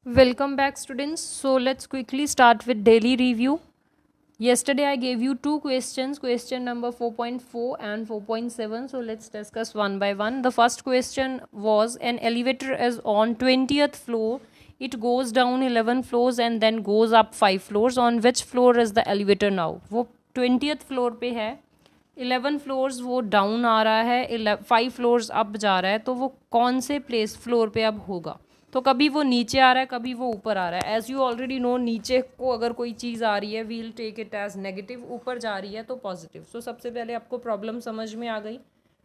Welcome back, students. So let's quickly start with daily review. Yesterday I gave you two questions, question number 4.4 and 4.7. So let's discuss one by one. The first question was, an elevator is on 20th floor. It goes down 11 floors and then goes up 5 floors. On which floor is the elevator now? वो 20th floor पे है, 11 floors वो down आ रहा है, 5 floors up जा रहा है, तो वो कौन से प्लेस फ्लोर पे अब होगा? तो कभी वो नीचे आ रहा है, कभी वो ऊपर आ रहा है. एज यू ऑलरेडी नो, नीचे को अगर कोई चीज़ आ रही है we'll take it as negative, ऊपर जा रही है तो पॉजिटिव. सो सबसे पहले आपको प्रॉब्लम समझ में आ गई.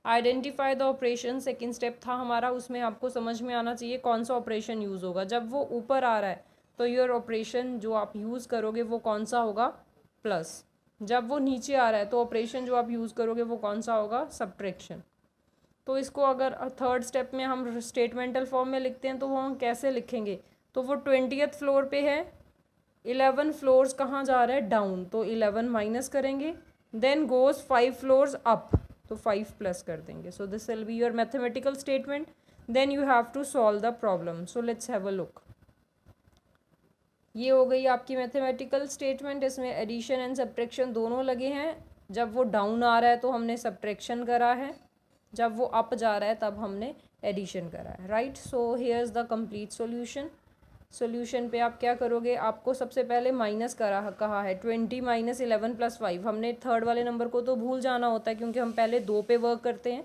Identify the operation second step था हमारा, उसमें आपको समझ में आना चाहिए कौन सा ऑपरेशन यूज़ होगा. जब वो ऊपर आ रहा है तो योर ऑपरेशन जो आप यूज़ करोगे वो कौन सा होगा? प्लस. जब वो नीचे आ रहा है तो ऑपरेशन जो आप यूज़ करोगे वो कौन सा होगा? सब्ट्रैक्शन. तो इसको अगर थर्ड स्टेप में हम स्टेटमेंटल फॉर्म में लिखते हैं तो वो हम कैसे लिखेंगे? तो वो 20th फ्लोर पे है, 11 फ्लोर्स कहाँ जा रहा है? डाउन. तो 11 माइनस करेंगे, देन गोज 5 फ्लोर्स अप, तो 5 प्लस कर देंगे. So this will be your mathematical statement. Then you have to solve the problem. So let's have a look. ये हो गई आपकी मैथमेटिकल स्टेटमेंट. इसमें एडिशन एंड सब्ट्रैक्शन दोनों लगे हैं. जब वो डाउन आ रहा है तो हमने सब्ट्रैक्शन करा है, जब वो अप जा रहा है तब हमने एडिशन करा है. Right. So here is the complete solution. Solution पे आप क्या करोगे? आपको सबसे पहले माइनस कहा है 20 माइनस 11 प्लस 5. हमने थर्ड वाले नंबर को तो भूल जाना होता है क्योंकि हम पहले 2 पे वर्क करते हैं.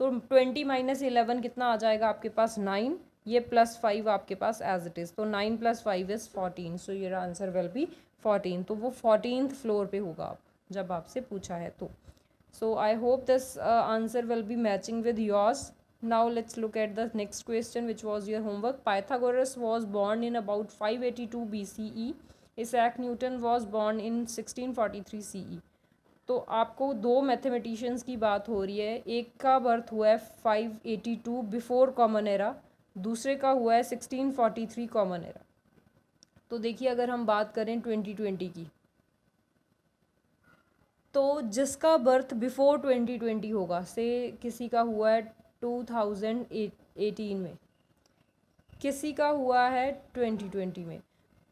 तो 20 माइनस 11 कितना आ जाएगा आपके पास? 9. ये प्लस 5 आपके पास एज इट इज़, तो 9 plus 5 is 14. So your answer will be 14. तो वो 14th फ्लोर पे होगा आप जब आपसे पूछा है तो. So I hope this answer will be matching with yours. Now let's look at the next question, which was your homework. Pythagoras was born in about 582 BCE. Isaac Newton was born in 1643 CE. तो आपको दो mathematicians की बात हो रही है. एक का बर्थ हुआ है 582 बिफोर कॉमन एरा, दूसरे का हुआ है 1643 कॉमन एरा. तो देखिए, अगर हम बात करें 2020 की, तो जिसका बर्थ बिफोर 2020 होगा, से किसी का हुआ है 2018 में, किसी का हुआ है 2020 में,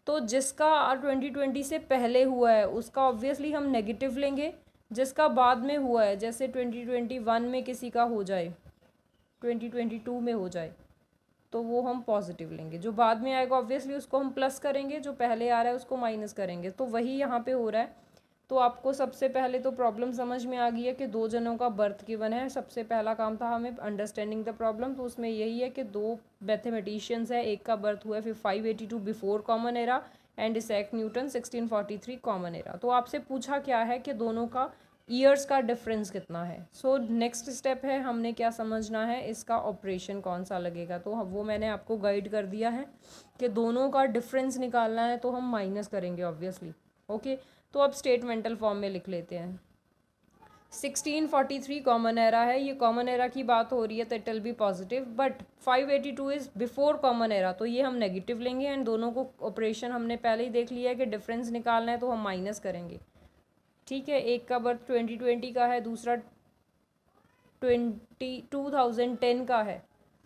तो जिसका 2020 से पहले हुआ है उसका ऑब्वियसली हम नेगेटिव लेंगे. जिसका बाद में हुआ है, जैसे 2021 में किसी का हो जाए, 2022 में हो जाए, तो वो हम पॉजिटिव लेंगे. जो बाद में आएगा ऑब्वियसली उसको हम प्लस करेंगे, जो पहले आ रहा है उसको माइनस करेंगे. तो वही यहाँ पे हो रहा है. तो आपको सबसे पहले तो प्रॉब्लम समझ में आ गई है कि दो जनों का बर्थ गिवन है. सबसे पहला काम था हमें अंडरस्टैंडिंग द प्रॉब्लम. तो उसमें यही है कि दो मैथमेटिशियंस है, एक का बर्थ हुआ है फिर 582 before common era and Isaac Newton 1643 common era. तो आपसे पूछा क्या है कि दोनों का ईयर्स का डिफरेंस कितना है. सो नेक्स्ट स्टेप है, हमने क्या समझना है, इसका ऑपरेशन कौन सा लगेगा. तो वो मैंने आपको गाइड कर दिया है कि दोनों का डिफरेंस निकालना है तो हम माइनस करेंगे ऑब्वियसली. ओके. तो अब स्टेटमेंटल फॉर्म में लिख लेते हैं. 1643 कॉमन एरा है, ये कॉमन एरा की बात हो रही है तो it will be positive. But 582 is before common era, तो ये हम नेगेटिव लेंगे. एंड दोनों को ऑपरेशन हमने पहले ही देख लिया है कि डिफरेंस निकालना है तो हम माइनस करेंगे. ठीक है. एक का बर्थ 2020 का है, दूसरा 2010 का है,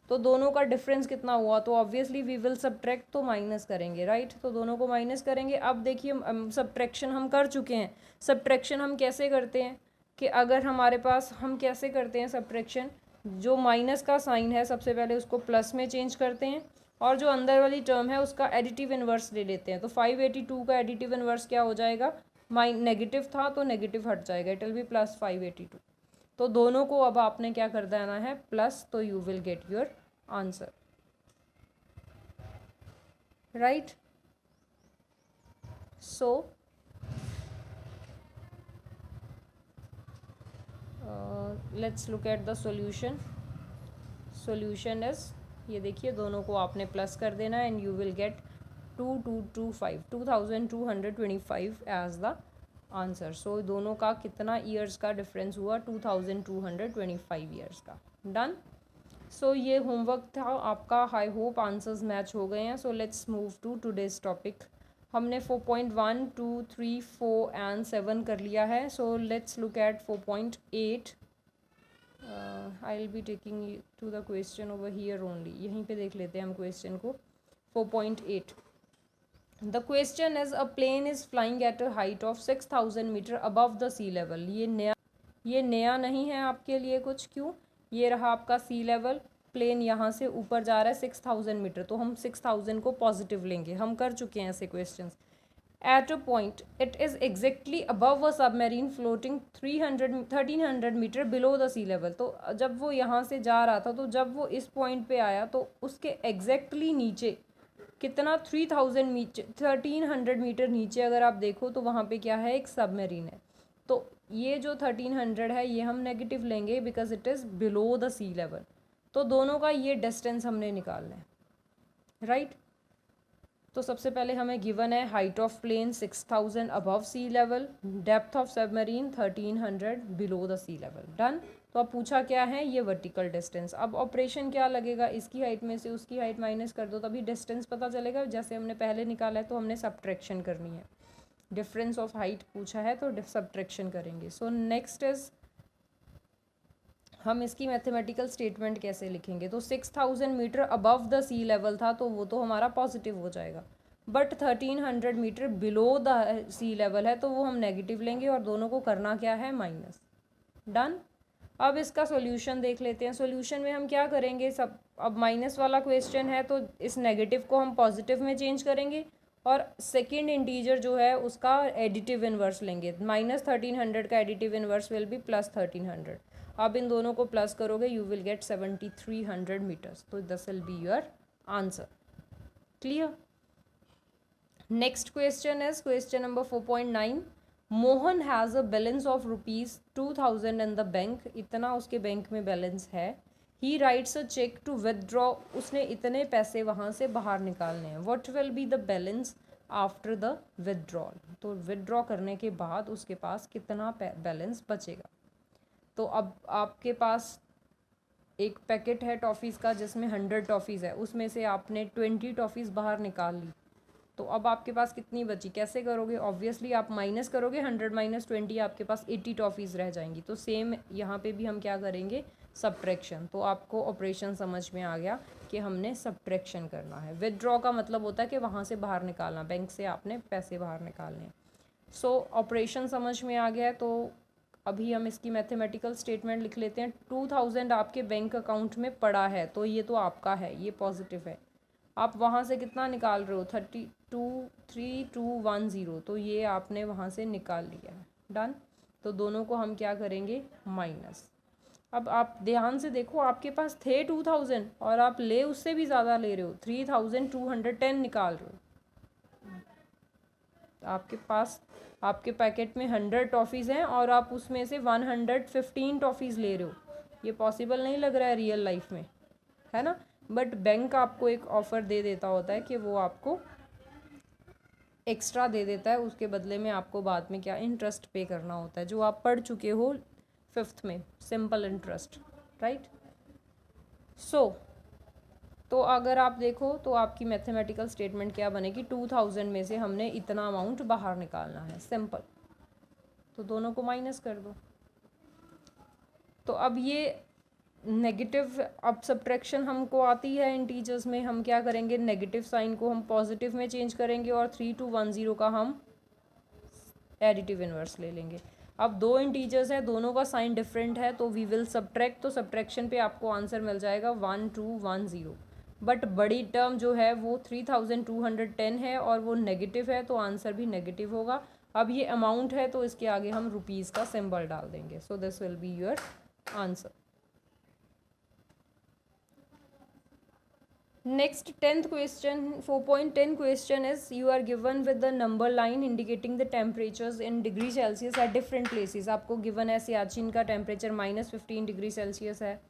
तो दोनों का डिफरेंस कितना हुआ? तो ऑब्वियसली वी विल सब्ट्रैक्ट, तो माइनस करेंगे. राइट. तो दोनों को माइनस करेंगे. अब देखिए, सब्ट्रैक्शन हम कर चुके हैं. सब्ट्रैक्शन हम कैसे करते हैं कि अगर हमारे पास, हम कैसे करते हैं सब्ट्रैक्शन, जो माइनस का साइन है सबसे पहले उसको प्लस में चेंज करते हैं और जो अंदर वाली टर्म है उसका एडिटिव इन्वर्स ले लेते हैं. तो 582 का एडिटिव इन्वर्स क्या हो जाएगा? नेगेटिव था तो नेगेटिव हट जाएगा, इट विल बी प्लस 582. तो दोनों को अब आपने क्या कर देना है? प्लस. तो you will get your answer. Right. So let's look at the solution. Solution is, ये देखिए, दोनों को आपने प्लस कर देना है and you will get 2225 as the answer. So दोनों का कितना ईयर्स का डिफरेंस हुआ? 2225 ईयर्स का. डन. सो ये होमवर्क था आपका. आई होप आंसर्स मैच हो गए हैं. So let's move to today's topic. हमने 4.1, 2, 3, 4 एंड 7 कर लिया है. So let's look at 4.8. I will be taking to the question over here only. यहीं पे देख लेते हैं हम क्वेश्चन को. 4.8. The question is a plane is flying at a height of 6,000 metre above the sea level. ये नया नहीं है आपके लिए कुछ, क्यों? ये रहा आपका सी लेवल, प्लेन यहाँ से ऊपर जा रहा है 6,000 मीटर, तो हम 6,000 को पॉजिटिव लेंगे, हम कर चुके हैं ऐसे questions. At a point, it is exactly above a submarine floating 1300 metre below the sea level. तो जब वो यहाँ से जा रहा था, तो जब वो इस पॉइंट पे आया तो उसके एग्जैक्टली नीचे कितना 1300 मीटर नीचे अगर आप देखो तो वहाँ पे क्या है, एक सबमरीन है. तो ये जो 1300 है ये हम नेगेटिव लेंगे because it is below the sea level. तो दोनों का ये डिस्टेंस हमने निकालना है, राइट. तो सबसे पहले हमें गिवन है height of plane 6,000 above sea level, depth of submarine 1300 below the sea level. Done. तो अब पूछा क्या है, ये वर्टिकल डिस्टेंस. अब ऑपरेशन क्या लगेगा, इसकी हाइट में से उसकी हाइट माइनस कर दो तभी डिस्टेंस पता चलेगा. जैसे हमने पहले निकाला है तो हमने सब्ट्रैक्शन करनी है. डिफरेंस ऑफ हाइट पूछा है तो सब्ट्रैक्शन करेंगे. सो नेक्स्ट इज हम इसकी मैथमेटिकल स्टेटमेंट कैसे लिखेंगे. तो 6,000 metre above the sea level था तो वो तो हमारा पॉजिटिव हो जाएगा, but 1300 metre below the sea level है तो वो हम नेगेटिव लेंगे और दोनों को करना क्या है, माइनस. डन. अब इसका सॉल्यूशन देख लेते हैं. सॉल्यूशन में हम क्या करेंगे, सब अब माइनस वाला क्वेश्चन है तो इस नेगेटिव को हम पॉजिटिव में चेंज करेंगे और सेकेंड इंटीजर जो है उसका एडिटिव इनवर्स लेंगे. -1300 का एडिटिव इनवर्स विल बी +1300. अब इन दोनों को प्लस करोगे यू विल गेट 7300 मीटर्स. तो this will be your answer. Clear. Next question is question number 4.9. Mohan has a balance of ₹2000 in the bank. इतना उसके बैंक में बैलेंस है. He writes a cheque to withdraw. उसने इतने पैसे वहाँ से बाहर निकालने हैं. What will be the balance after the withdrawal. तो विदड्रॉ करने के बाद उसके पास कितना बैलेंस बचेगा. तो अब आपके पास एक पैकेट है टॉफ़ीज़ का जिसमें 100 टॉफ़ीज़ है, उसमें से आपने 20 टॉफ़ीज़ बाहर निकाल ली. तो अब आपके पास कितनी बची, कैसे करोगे. ऑब्वियसली आप माइनस करोगे, 100 - 20 आपके पास 80 टॉफ़ीज़ रह जाएंगी. तो सेम यहाँ पे भी हम क्या करेंगे, सब्ट्रैक्शन. तो आपको ऑपरेशन समझ में आ गया कि हमने सब्ट्रैक्शन करना है. विदड्रॉ का मतलब होता है कि वहाँ से बाहर निकालना, बैंक से आपने पैसे बाहर निकालने. सो ऑपरेशन समझ में आ गया है. तो अभी हम इसकी मैथमेटिकल स्टेटमेंट लिख लेते हैं. 2000 आपके बैंक अकाउंट में पड़ा है तो ये तो आपका है, ये पॉजिटिव है. आप वहाँ से कितना निकाल रहे हो, 32,3210. तो ये आपने वहाँ से निकाल लिया है. डन. तो दोनों को हम क्या करेंगे, माइनस. अब आप ध्यान से देखो, आपके पास थे 2000 और आप ले उससे भी ज़्यादा ले रहे हो, 3210 निकाल रहे हो. आपके पास आपके पैकेट में 100 टॉफ़ीज़ हैं और आप उसमें से 115 टॉफ़ीज़ ले रहे हो. ये पॉसिबल नहीं लग रहा है रियल लाइफ में, है ना. बट बैंक आपको एक ऑफ़र दे देता होता है कि वो आपको एक्स्ट्रा दे देता है, उसके बदले में आपको बाद में क्या, इंटरेस्ट पे करना होता है, जो आप पढ़ चुके हो 5th में, सिंपल इंटरेस्ट, राइट. सो तो अगर आप देखो तो आपकी मैथमेटिकल स्टेटमेंट क्या बनेगी, 2000 में से हमने इतना अमाउंट बाहर निकालना है, सिंपल. तो दोनों को माइनस कर दो. तो अब ये नेगेटिव, अब सब्ट्रैक्शन हमको आती है इंटीजर्स में, हम क्या करेंगे, नेगेटिव साइन को हम पॉजिटिव में चेंज करेंगे और 3210 का हम एडिटिव इनवर्स ले लेंगे. अब दो इंटीजर्स है, दोनों का साइन डिफरेंट है तो वी विल सब्ट्रैक्ट. तो सब्ट्रैक्शन पे आपको आंसर मिल जाएगा 1210. बट बड़ी टर्म जो है वो 3210 है और वो नेगेटिव है तो आंसर भी नेगेटिव होगा. अब ये अमाउंट है तो इसके आगे हम रुपीज़ का सिंबल डाल देंगे. So this will be your answer. Next 10th question, 4.10 question is you are given with the number line indicating the temperatures in degree Celsius at different places. आपको given है सियाचिन का टेम्परेचर -15 डिग्री सेल्सियस है.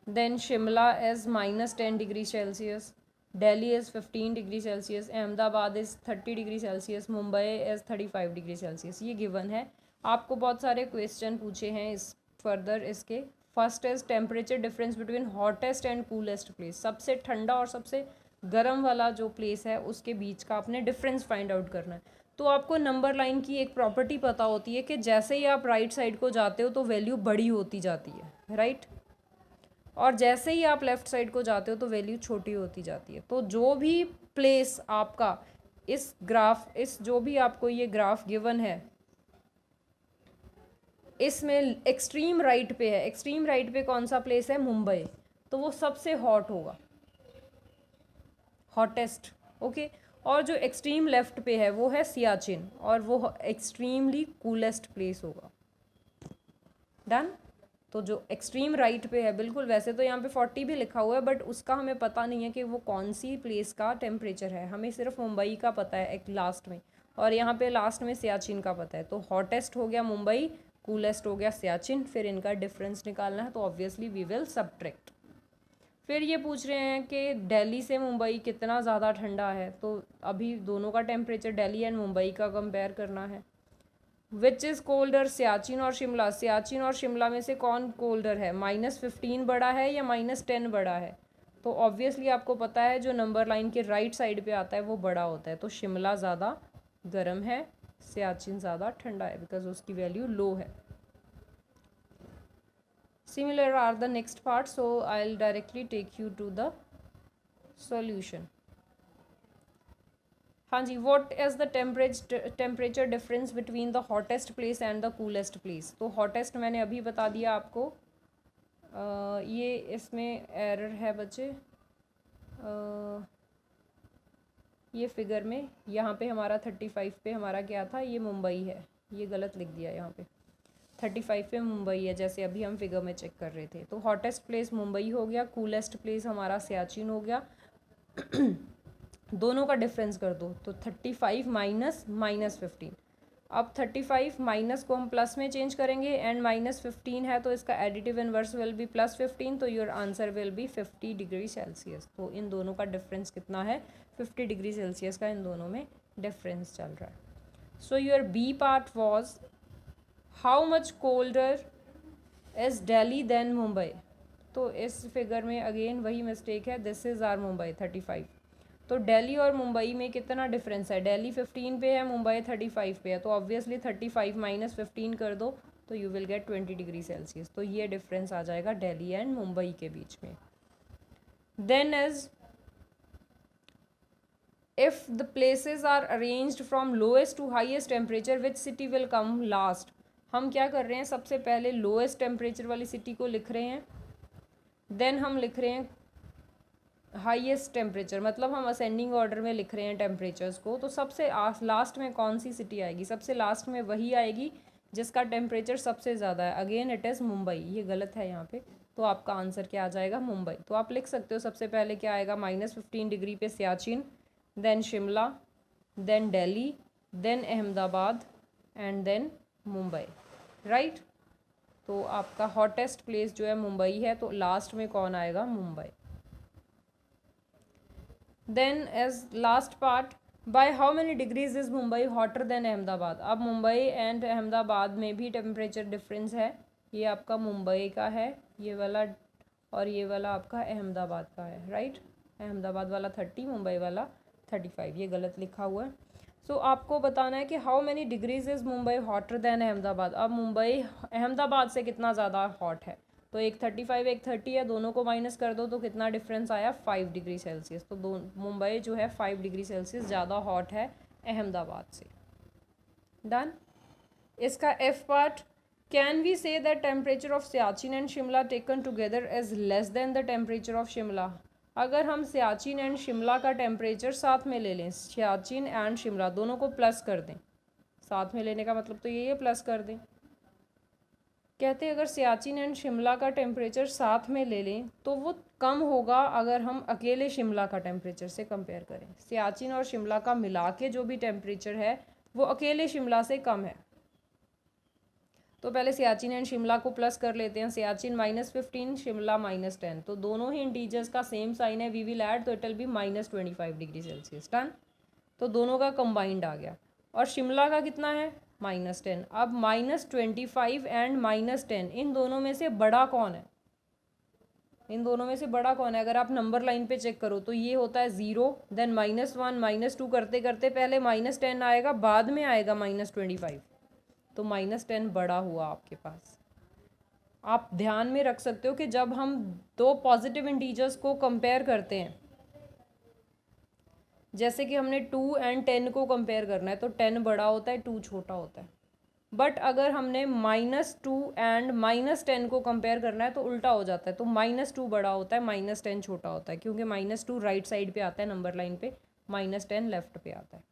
Then Shimla is -10 degree Celsius. Delhi is 15 degree Celsius. Ahmedabad is 30 degree Celsius. Mumbai is 35 degree Celsius. ये given है. आपको बहुत सारे question पूछे हैं इस फर्दर इसके. First is temperature difference between hottest and coolest place. सबसे ठंडा और सबसे गर्म वाला जो प्लेस है उसके बीच का आपने डिफरेंस फाइंड आउट करना है. तो आपको नंबर लाइन की एक प्रॉपर्टी पता होती है कि जैसे ही आप राइट साइड को जाते हो तो वैल्यू बड़ी होती जाती है, राइट. और जैसे ही आप लेफ़्ट साइड को जाते हो तो वैल्यू छोटी होती जाती है। तो जो भी प्लेस आपका इस जो भी आपको ये ग्राफ गिवन है इसमें एक्सट्रीम राइट पे है, एक्सट्रीम राइट पे कौन सा प्लेस है? मुंबई, तो वो सबसे हॉट होगा, हॉटेस्ट। ओके, और जो एक्सट्रीम लेफ्ट पे है वो है सियाचिन, और वो एक्सट्रीमली कूलेस्ट प्लेस होगा। डन। तो जो एक्सट्रीम राइट पे है, बिल्कुल वैसे तो यहाँ पे 40 भी लिखा हुआ है, बट उसका हमें पता नहीं है कि वो कौन सी प्लेस का टेम्परेचर है, हमें सिर्फ मुंबई का पता है एक लास्ट में, और यहाँ पे लास्ट में सियाचिन का पता है। तो हॉटेस्ट हो गया मुंबई, कूलेस्ट हो गया सियाचिन, फिर इनका डिफरेंस निकालना है, तो ऑब्वियसली वी विल सबट्रैक्ट। फिर ये पूछ रहे हैं कि दिल्ली से मुंबई कितना ज़्यादा ठंडा है, तो अभी दोनों का टेम्परेचर दिल्ली एंड मुंबई का कंपेयर करना है। विच इज़ कोल्डर, सियाचिन और शिमला? सियाचिन और शिमला में से कौन कोल्डर है? -15 बड़ा है या -10 बड़ा है? तो ऑब्वियसली आपको पता है जो नंबर लाइन के राइट साइड पे आता है वो बड़ा होता है, तो शिमला ज़्यादा गर्म है, सियाचिन ज़्यादा ठंडा है, बिकॉज उसकी वैल्यू लो है। Similar are the next part, so I'll directly take you to the solution. हाँ जी, what is the temperature difference between the hottest place and the coolest place? तो hottest मैंने अभी बता दिया आपको। ये इसमें एरर है बच्चे, ये फिगर में यहाँ पे हमारा 35 पे हमारा क्या था, ये मुंबई है, ये गलत लिख दिया यहाँ पे। 35 पे मुंबई है, जैसे अभी हम फिगर में चेक कर रहे थे। तो हॉटेस्ट प्लेस मुंबई हो गया, कूलेस्ट प्लेस हमारा सियाचिन हो गया। दोनों का डिफरेंस कर दो, तो 35 माइनस -15। अब 35 माइनस को हम प्लस में चेंज करेंगे, एंड -15 है तो इसका एडिटिव इनवर्स विल बी +15, तो your answer will be 50 degree Celsius. तो इन दोनों का डिफरेंस कितना है? 50 डिग्री सेल्सियस का इन दोनों में डिफरेंस चल रहा है। So your B part was how much colder is Delhi than Mumbai? तो इस फिगर में अगेन वही मिस्टेक है, दिस इज़ आर मुंबई 35। तो दिल्ली और मुंबई में कितना डिफरेंस है? दिल्ली 15 पे है, मुंबई 35 पे है, तो ऑब्वियसली 35 माइनस 15 कर दो तो you will gate 20 degree Celsius. तो ये डिफरेंस आ जाएगा दिल्ली एंड मुंबई के बीच में। Then is if the places are arranged from lowest to highest temperature, which city will come last? हम क्या कर रहे हैं, सबसे पहले लोएस्ट टेम्परेचर वाली सिटी को लिख रहे हैं, देन हम लिख रहे हैं हाईएस्ट टेम्परेचर, मतलब हम असेंडिंग ऑर्डर में लिख रहे हैं टेम्परेचर्स को। तो सबसे लास्ट में कौन सी सिटी आएगी? सबसे लास्ट में वही आएगी जिसका टेम्परेचर सबसे ज़्यादा है। अगेन इट इज़ मुंबई, ये गलत है यहाँ पे, तो आपका आंसर क्या आ जाएगा? मुंबई। तो आप लिख सकते हो सबसे पहले क्या आएगा, -15 डिग्री पे Siachen, then Shimla, then Delhi, then Ahmedabad and then Mumbai, right. तो आपका हॉटेस्ट प्लेस जो है मुंबई है, तो लास्ट में कौन आएगा? Mumbai. Then as last part, by how many degrees is Mumbai hotter than Ahmedabad? अब मुंबई एंड अहमदाबाद में भी टेम्परेचर डिफरेंस है, ये आपका मुंबई का है ये वाला, और ये वाला आपका अहमदाबाद का है, राइट। अहमदाबाद वाला 30, मुंबई वाला 35, ये गलत लिखा हुआ है। सो आपको बताना है कि how many degrees is Mumbai hotter than Ahmedabad. अब मुंबई अहमदाबाद से कितना ज़्यादा हॉट है? तो एक 35 एक 30 है, दोनों को माइनस कर दो तो कितना डिफरेंस आया? 5 डिग्री सेल्सियस। तो मुंबई जो है 5 डिग्री सेल्सियस ज़्यादा हॉट है अहमदाबाद से। डन। इसका F part, can we say that temperature of Siachen and Shimla taken together is less than the temperature of Shimla? अगर हम सियाचिन एंड शिमला का टेम्परेचर साथ में ले लें, सियाचिन एंड शिमला दोनों को प्लस कर दें, साथ में लेने का मतलब तो ये प्लस कर दें, कहते हैं अगर सियाचिन एंड शिमला का टेम्परेचर साथ में ले लें तो वो कम होगा अगर हम अकेले शिमला का टेम्परेचर से कंपेयर करें। सियाचिन और शिमला का मिला के जो भी टेम्परेचर है वो अकेले शिमला से कम है। तो पहले सियाचिन एंड शिमला को प्लस कर लेते हैं, सियाचिन -15, शिमला -10, तो दोनों ही इंटीजर्स का सेम साइन है, वी विल ऐड, तो it will be -25 degree Celsius. Done. तो दोनों का कंबाइंड आ गया, और शिमला का कितना है? -10। अब -25 एंड -10 इन दोनों में से बड़ा कौन है? इन दोनों में से बड़ा कौन है? अगर आप नंबर लाइन पे चेक करो तो ये होता है 0, देन -1 -2 करते करते पहले -10 आएगा, बाद में आएगा -25, तो -10 बड़ा हुआ आपके पास। आप ध्यान में रख सकते हो कि जब हम दो पॉजिटिव इंटीजर्स को कंपेयर करते हैं, जैसे कि हमने 2 एंड 10 को कंपेयर करना है, तो 10 बड़ा होता है, 2 छोटा होता है। बट अगर हमने -2 एंड -10 को कंपेयर करना है तो उल्टा हो जाता है, तो -2 बड़ा होता है, -10 छोटा होता है, क्योंकि -2 राइट साइड पे आता है नंबर लाइन पे, -10 लेफ्ट पे आता है।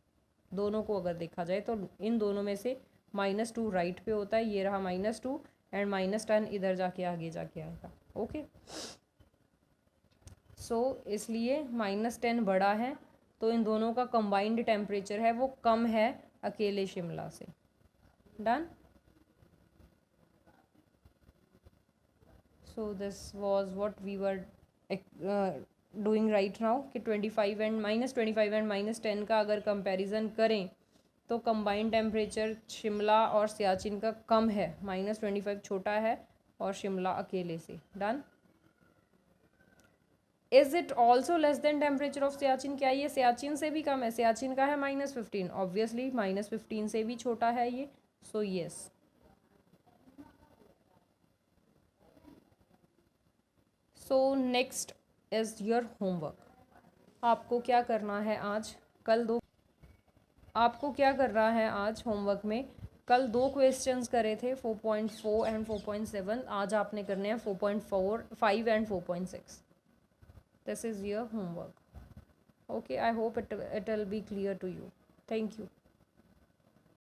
दोनों को अगर देखा जाए तो इन दोनों में से -2 राइट पे होता है, ये रहा -2, एंड -10 इधर जाके आगे जाके आएगा। ओके, सो इसलिए -10 बड़ा है, तो इन दोनों का कंबाइंड टेम्परेचर है वो कम है अकेले शिमला से। Done. So this was what we were doing right now कि 25 एंड -10 का अगर कंपैरिजन करें तो कंबाइंड टेम्परेचर शिमला और सियाचिन का कम है, -25 छोटा है और शिमला अकेले से। Done. Is it also less than temperature of Siachen? क्या ये सियाचिन से भी कम है? सियाचिन का है -15, ऑब्वियसली -15 से भी छोटा है ये, so yes. So next is your homework. आपको क्या करना है आज? आपको क्या करना है आज होमवर्क में? कल 2 क्वेश्चंस करे थे, 4.4 एंड 4.7। आज आपने करने हैं 4.4, 5 and 4.6। This is your homework. Okay, I hope it will be clear to you. Thank you.